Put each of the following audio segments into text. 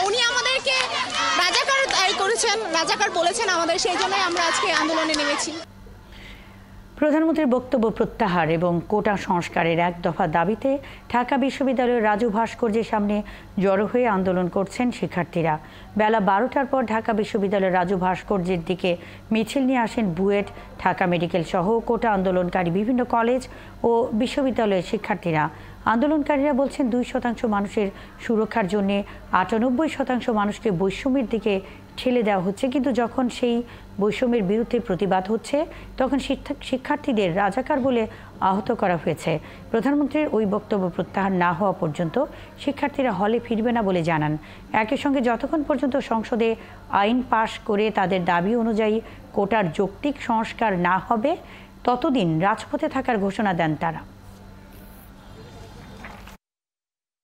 উনি আমাদেরকে রাজাকার করেছেন, রাজাকার বলেছেন আমাদের, সেই জন্যই আমরা আজকে আন্দোলনে নেমেছি। প্রধানমন্ত্রীর বক্তব্য প্রত্যাহার এবং কোটা সংস্কারের এক দফা দাবিতে ঢাকা বিশ্ববিদ্যালয়ের রাজু ভাস্কর্যের সামনে জড়ো হয়ে আন্দোলন করছেন শিক্ষার্থীরা। বেলা 12টার পর ঢাকা বিশ্ববিদ্যালয়ের রাজু ভাস্কর্যের দিকে মিছিল নিয়ে আসেন বুয়েট, ঢাকা মেডিকেল সহ কোটা আন্দোলনকারী বিভিন্ন কলেজ ও বিশ্ববিদ্যালয়ের শিক্ষার্থীরা। আন্দোলনকারীরা বলছেন 2% মানুষের সুরক্ষার জন্য 98% মানুষকে বৈষম্যের দিকে ঠেলে দেওয়া হচ্ছে, কিন্তু যখন সেই বৈষম্যের বিরুদ্ধে প্রতিবাদ হচ্ছে তখন শিক্ষার্থীদের রাজাকার বলে আহত করা হয়েছে। প্রধানমন্ত্রীর ওই বক্তব্য প্রত্যাহার না হওয়া পর্যন্ত শিক্ষার্থীরা হলে ফিরবে না বলে জানান। একই সঙ্গে যতক্ষণ পর্যন্ত সংসদে আইন পাশ করে তাদের দাবি অনুযায়ী কোটার যৌক্তিক সংস্কার না হবে ততদিন রাজপথে থাকার ঘোষণা দেন তারা।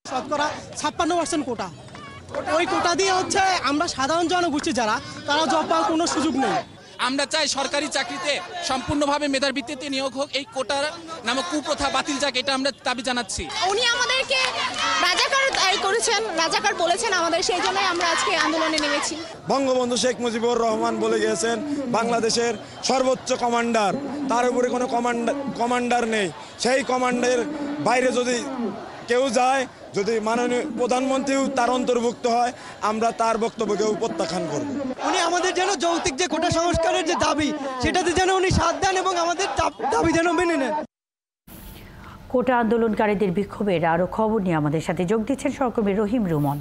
শতকরা 56% কোটা, ওই কোটা দিয়ে হচ্ছে আমরা সাধারণ জনগোষ্ঠী যারা, তারা জব পাওয়ার কোনো সুযোগ নেই। আমরা চাই সরকারি চাকরিতে সম্পূর্ণভাবে মেধার ভিত্তিতে নিয়োগ হোক, এই কোটার নামক কুপ্রথা বাতিল যাক, এটা আমরা দাবি জানাচ্ছি। উনি আমাদেরকে রাজাকার করেছেন, রাজাকার বলেছেন আমাদের, সেই জন্যই আমরা আজকে আন্দোলনে নেমেছি। বঙ্গবন্ধু শেখ মুজিবুর রহমান বলে গিয়েছেন বাংলাদেশের সর্বোচ্চ কমান্ডার, তার উপরে কোনো কমান্ডার নেই। সেই কমান্ডের বাইরে যদি কেউ যায়, যদি মাননীয় প্রধানমন্ত্রীও তার অন্তর্ভুক্ত হয়, আমরা তার বক্তব্যকেও প্রত্যাখ্যান করব। উনি আমাদের যেন যৌক্তিক যে কোটা সংস্কারের যে দাবি, সেটাতে যেন উনি সাথ দেন এবং আমাদের দাবি যেন মেনে নেন। কোটা আন্দোলনকারীদের বিক্ষোভের আরও খবর নিয়ে আমাদের সাথে যোগ দিচ্ছেন সহকর্মী রহিম রুমন।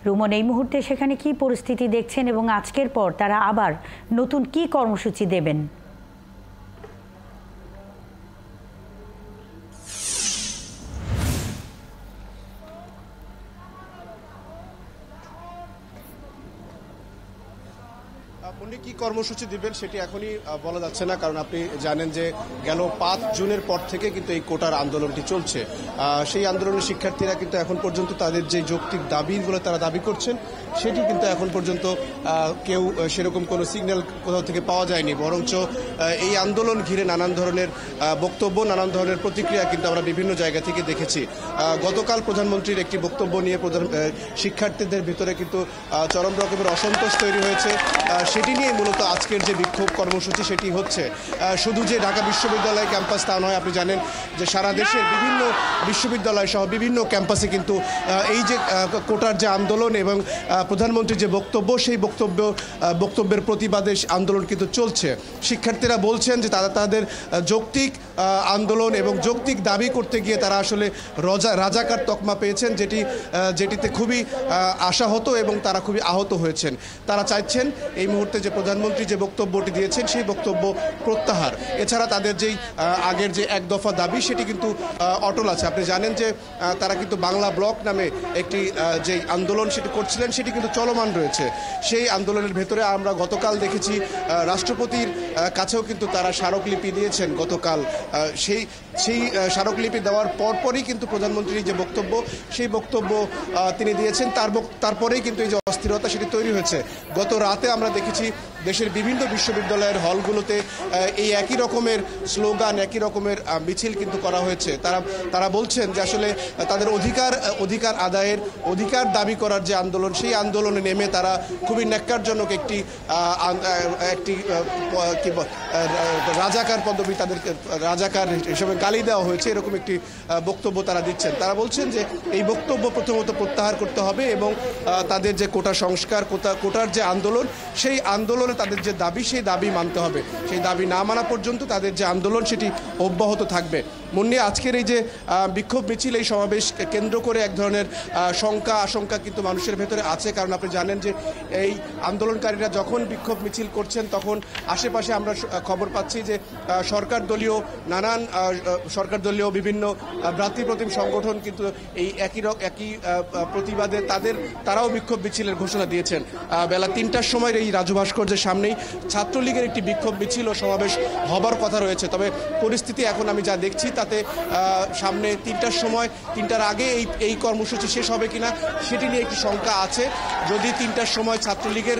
রুমন, এই মুহূর্তে সেখানে কি পরিস্থিতি দেখছেন এবং আজকের পর তারা আবার নতুন কি কর্মসূচি দেবেন? উনি কি কর্মসূচি দিবেন সেটি এখনই বলা যাচ্ছে না, কারণ আপনি জানেন যে গেল 5 জুনের পর থেকে কিন্তু এই কোটার আন্দোলনটি চলছে। সেই আন্দোলনের শিক্ষার্থীরা কিন্তু এখন পর্যন্ত তাদের যে যৌক্তিক দাবিগুলো তারা দাবি করছেন সেটি কিন্তু এখন পর্যন্ত কেউ সেরকম কোনো সিগন্যাল কোথাও থেকে পাওয়া যায়নি, বরঞ্চ এই আন্দোলন ঘিরে নানান ধরনের বক্তব্য, নানান ধরনের প্রতিক্রিয়া কিন্তু আমরা বিভিন্ন জায়গা থেকে দেখেছি। গতকাল প্রধানমন্ত্রীর একটি বক্তব্য নিয়ে শিক্ষার্থীদের ভিতরে কিন্তু চরম রকমের অসন্তোষ তৈরি হয়েছে। সেটি নিয়ে মূলত আজকের যে বিক্ষোভ কর্মসূচি সেটি হচ্ছে। শুধু যে ঢাকা বিশ্ববিদ্যালয় ক্যাম্পাস তা নয়, আপনি জানেন যে সারা দেশের বিভিন্ন বিশ্ববিদ্যালয় সহ বিভিন্ন ক্যাম্পাসে কিন্তু এই যে কোটার যে আন্দোলন এবং প্রধানমন্ত্রীর যে বক্তব্য, সেই বক্তব্যের প্রতিবাদে আন্দোলন কিন্তু চলছে। শিক্ষার্থীরা বলছেন যে তারা তাদের যৌক্তিক আন্দোলন এবং যৌক্তিক দাবি করতে গিয়ে তারা আসলে রাজাকার তকমা পেয়েছেন, যেটিতে খুবই আশাহত এবং তারা খুবই আহত হয়েছেন। তারা চাইছেন এই মুহূর্তে যে প্রধানমন্ত্রী যে বক্তব্যটি দিয়েছেন সেই বক্তব্য প্রত্যাহার। এছাড়া তাদের যেই আগের যে এক দফা দাবি সেটি কিন্তু অটল আছে। আপনি জানেন যে তারা কিন্তু বাংলা ব্লক নামে একটি যে আন্দোলন সেটি করছিলেন, সেটি কিন্তু চলমান রয়েছে। সেই আন্দোলনের ভেতরে আমরা গতকাল দেখেছি রাষ্ট্রপতির কাছেও কিন্তু তারা স্মারকলিপি দিয়েছেন গতকাল। সেই স্মারকলিপি দেওয়ার পরপরই কিন্তু প্রধানমন্ত্রীর যে বক্তব্য সেই বক্তব্য তিনি দিয়েছেন, তারপরেই কিন্তু এই যে অস্থিরতা সেটি তৈরি হয়েছে। গত রাতে আমরা দেখেছি দেশের বিভিন্ন বিশ্ববিদ্যালয়ের হলগুলোতে এই একই রকমের স্লোগান, একই রকমের মিছিল কিন্তু করা হয়েছে। তারা বলছেন যে আসলে তাদের অধিকার আদায়ের, অধিকার দাবি করার যে আন্দোলন, সেই আন্দোলনে নেমে তারা খুবই ন্যাক্কারজনক একটি রাজাকার পদবি, তাদেরকে রাজাকার হিসেবে গালি দেওয়া হয়েছে, এরকম একটি বক্তব্য তারা দিচ্ছেন। তারা বলছেন যে এই বক্তব্য প্রথমত প্রত্যাহার করতে হবে এবং তাদের যে কোটা সংস্কার, কোটার যে আন্দোলন, সেই আন্দোলনে তাদের যে দাবি সেই দাবি মানতে হবে। সেই দাবি না মানা পর্যন্ত তাদের যে আন্দোলন সেটি অব্যাহত থাকবে। মনে আজকের এই যে বিক্ষোভ মিছিল, এই সমাবেশ কেন্দ্র করে এক ধরনের আশঙ্কা কিন্তু মানুষের ভেতরে আছে, কারণ আপনি জানেন যে এই আন্দোলনকারীরা যখন বিক্ষোভ মিছিল করছেন তখন আশেপাশে আমরা খবর পাচ্ছি যে সরকার দলীয় বিভিন্ন ভ্রাতৃপ্রতিম সংগঠন কিন্তু এই একই প্রতিবাদে তারাও বিক্ষোভ মিছিলের ঘোষণা দিয়েছেন। বেলা 3টার সময় এই রাজু ভাস্কর্যের সামনেই ছাত্রলীগের একটি বিক্ষোভ মিছিল ও সমাবেশ হবার কথা রয়েছে। তবে পরিস্থিতি এখন আমি যা দেখছি তাতে সামনে 3টার আগে এই কর্মসূচি শেষ হবে কিনা সেটি নিয়ে একটি শঙ্কা আছে। যদি 3টার সময় ছাত্রলীগের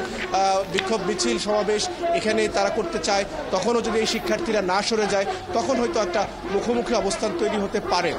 বিক্ষোভ মিছিল সমাবেশ এখানে তারা করতে চায়, তখনও যদি এই শিক্ষার্থীরা না সরে যায়, তখন হয়তো একটা মুখোমুখি অবস্থান তৈরি হতে পারে।